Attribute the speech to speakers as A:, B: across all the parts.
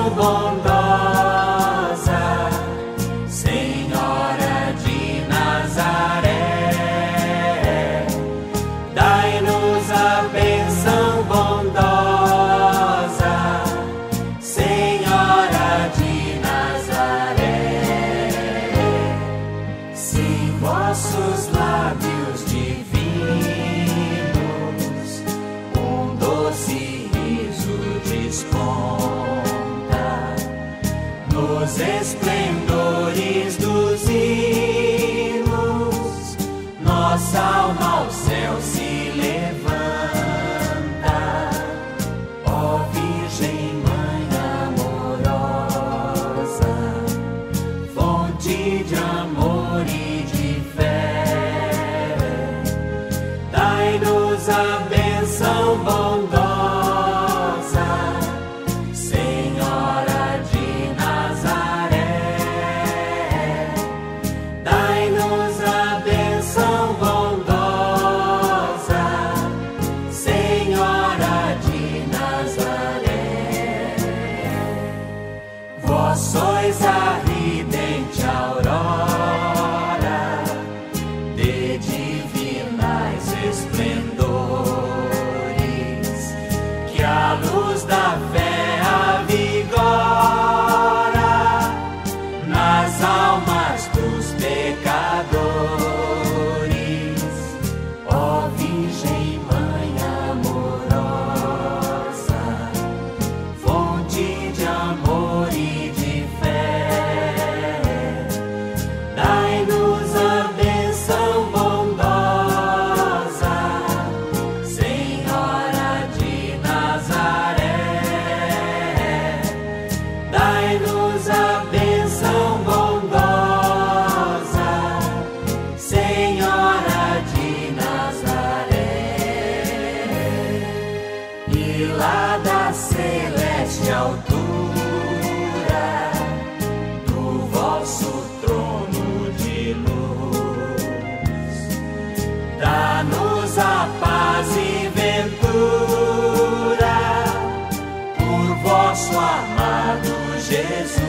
A: bênção bondosa, Senhora de Nazaré, dai-nos a bênção bondosa, Senhora de Nazaré. Se em vossos lábios divinos um doce riso desponta, nos esplendores dos hinos, nossa alma ao céu se levanta. Ó Virgem Mãe amorosa, fonte de amor e de fé, dai-nos a bênção bondosa, Senhora de Nazaré, dai-nos a bênção bondosa, Senhora de Nazaré. Vós sois a ridente aurora de divinais esplendores, que a luz da fé avigora nas almas dos pecadores. Ó Virgem Mãe amorosa, fonte de amor e de fé, dai-nos a bênção bondosa, Senhora de Nazaré, dai-nos a bênção bondosa, Senhora de Nazaré. E lá da celeste altura do vosso trono de luz, dá-nos a paz e ventura por vosso amado Jesus.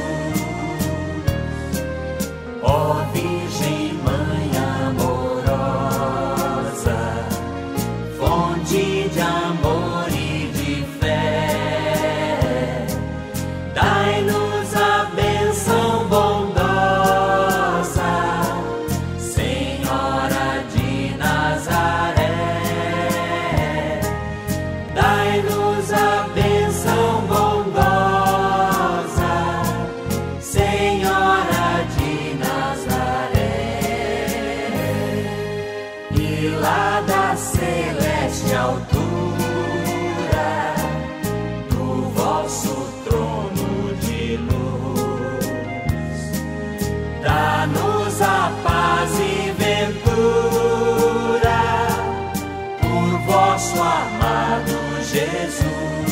A: Ó Virgem Mãe amorosa, fonte de amor e de fé, dai-nos a bênção bondosa, Senhora de Nazaré, dai-nos a bênção bondosa, Senhora de Nazaré. E lá da celeste altura do vosso trono de luz, dá-nos a paz e ventura por vosso amado Jesus.